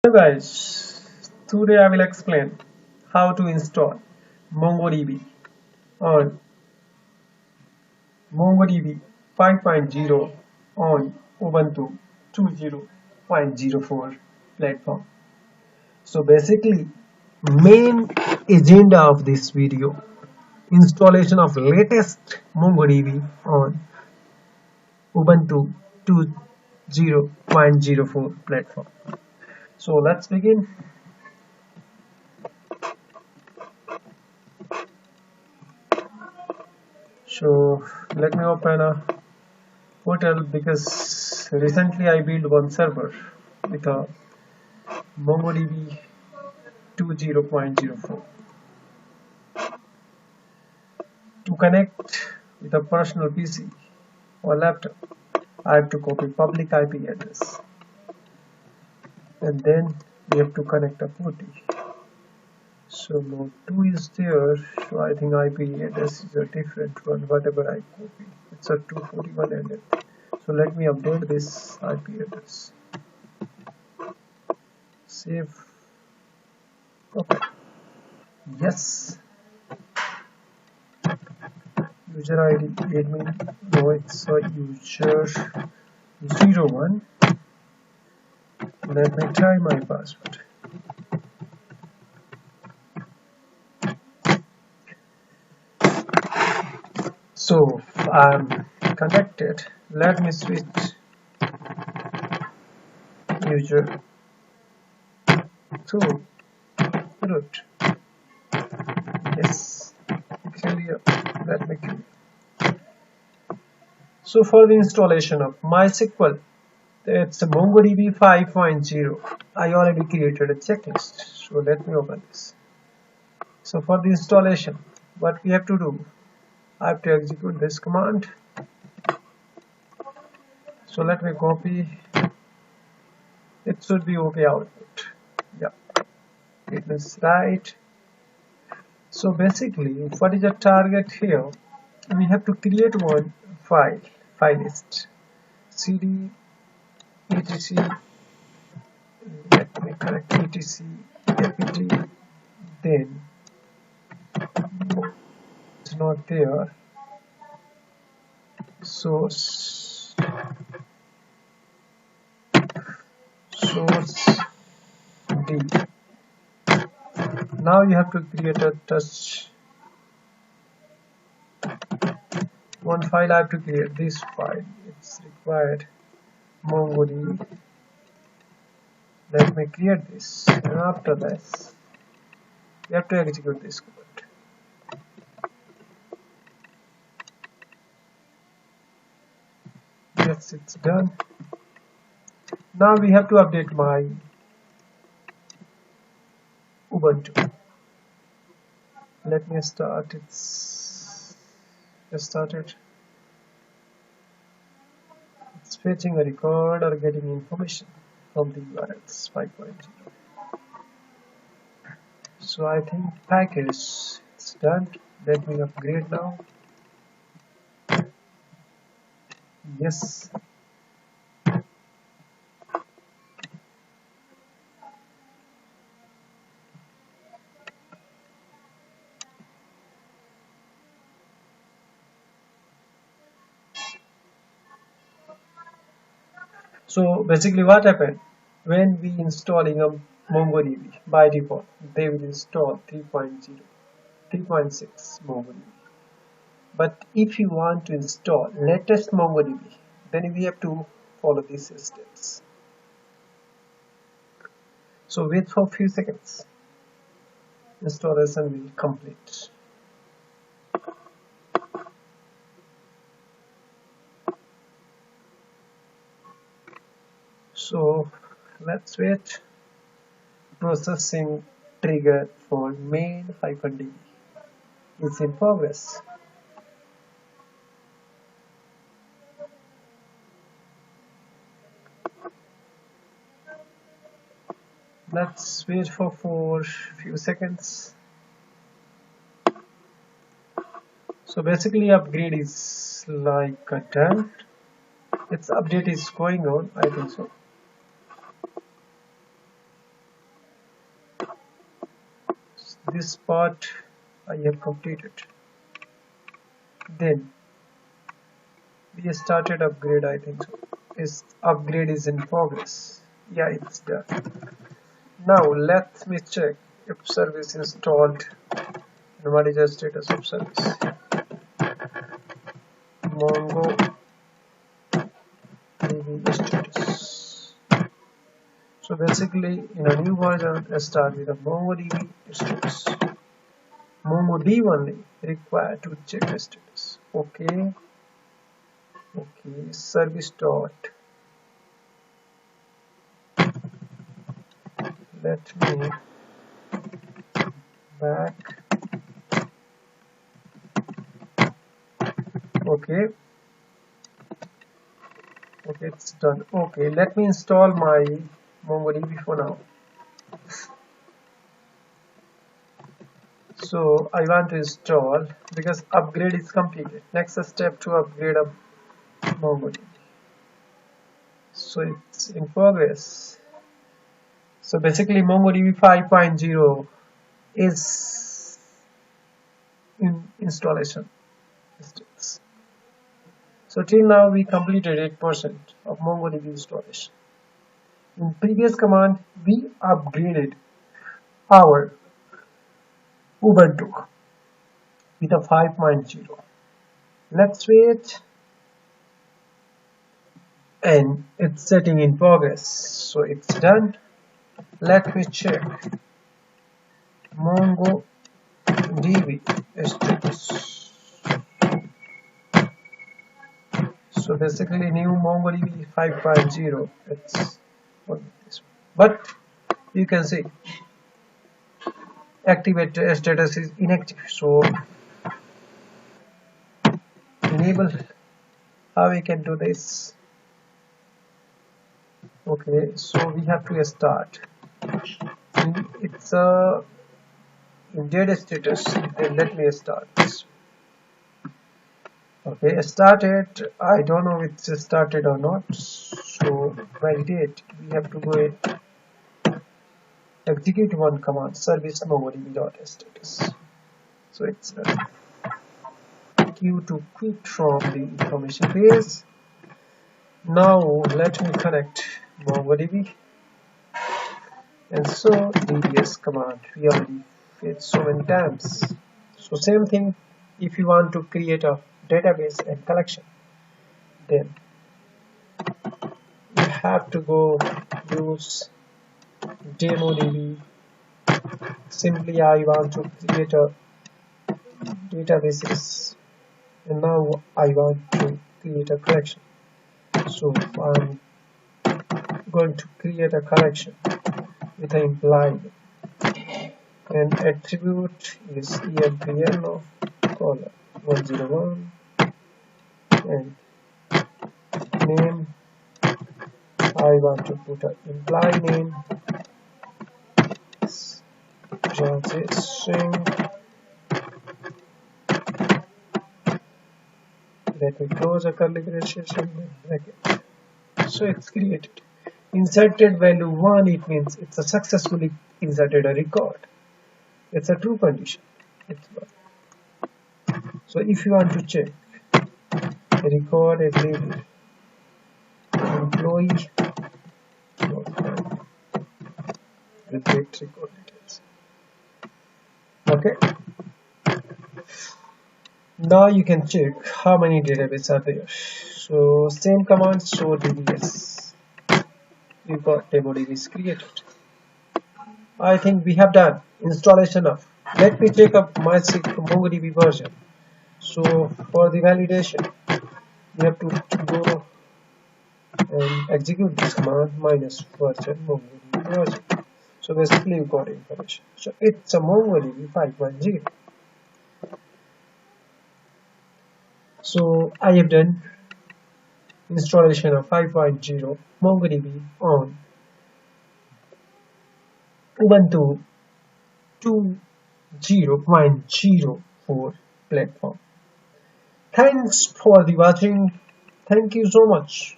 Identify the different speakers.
Speaker 1: Hello guys, today I will explain how to install MongoDB on MongoDB 5.0 on Ubuntu 20.04 platform. So basically, main agenda of this video, installation of latest MongoDB on Ubuntu 20.04 platform. So let's begin. So let me open a portal because recently I built one server with a MongoDB 20.04 to connect with a personal PC or laptop. I have to copy public IP address and then we have to connect a port. So node 2 is there, so I think IP address is a different one, whatever I copy. It's a 241 and so let me update this IP address. Save. Okay. Yes. User ID admin. No, it's a user 01. Let me try my password. So I'm connected. Let me switch user to root. Yes, clear. Let me clear. So for the installation of MySQL, it's a MongoDB 5.0. I already created a checklist. So let me open this. So for the installation, what we have to do, I have to execute this command. So let me copy. It should be OK output. Yeah, it is right. So basically, what is the target here? We have to create one file list. cd etc. Let me correct etc apt. Then it's not there. Source D. Now you have to create a touch. One file I have to create this file. It's required mongodb. Let me create this, and after this, you have to execute this code. Yes, it's done. Now we have to update my Ubuntu. Let me start. It's started. It's fetching a record or getting information from the URLs 5.0. So I think package it's done. Let me upgrade now. Yes. So basically what happened when we installing a MongoDB, by default they will install 3.0, 3.6 MongoDB. But if you want to install latest MongoDB, then we have to follow these steps. So wait for a few seconds. Installation will complete. So let's wait. Processing trigger for main-d is in progress. Let's wait for few seconds. So basically upgrade is like done. Its update is going on, I think so. this part I have completed. Then we started upgrade, I think so. Is upgrade is in progress. Yeah, it's done. Now let me check if service installed and what is the status of service. mongodb status. So basically in a new version I start with a mongodb status. mongodb only required to check the status. Okay, service dot, let me back. Okay, it's done. Okay, let me install my mongodb for now. So I want to install because upgrade is completed. Next step to upgrade of mongodb. So it's in progress. So basically mongodb 5.0 is in installation status. So till now we completed 8% of mongodb installation. In previous command we upgraded our Ubuntu with a 5.0. Let's wait, and it's setting in progress. So it's done. Let me check mongodb status. So basically new mongodb 5.0, it's on this one. But you can see activate status is inactive. So enable, how we can do this? Okay, so we have to start. It's a in dead status. Then let me start this. Okay, started. I don't know if it's started or not. So validate. We have to go ahead. Execute one command, service mongodb.status. So it's queue to quit from the information page. Now let me connect mongodb, and so dbs command we already faced so many times. So same thing, if you want to create a database and collection, then you have to go use demodb. Simply I want to create a databases, and now I want to create a collection. So I'm going to create a collection with an implied, and attribute is empn of color 101, and name I want to put an imply name string. Let me close a curly braces bracket. So it's created. Inserted value 1, it means it's a successfully inserted a record. It's a true condition. It's 1. So if you want to check record a label employee repeat record details. Okay. Now you can check how many databases are there. So same command, show dbs. You got demodb is created. I think we have done installation of. Let me take up my mongodb version. So for the validation, we have to go and execute this command -version mongodb version. So basically you got information. So it's a mongodb 5.0. So I have done installation of 5.0 mongodb on Ubuntu 2.0.04 platform. Thanks for the watching. Thank you so much.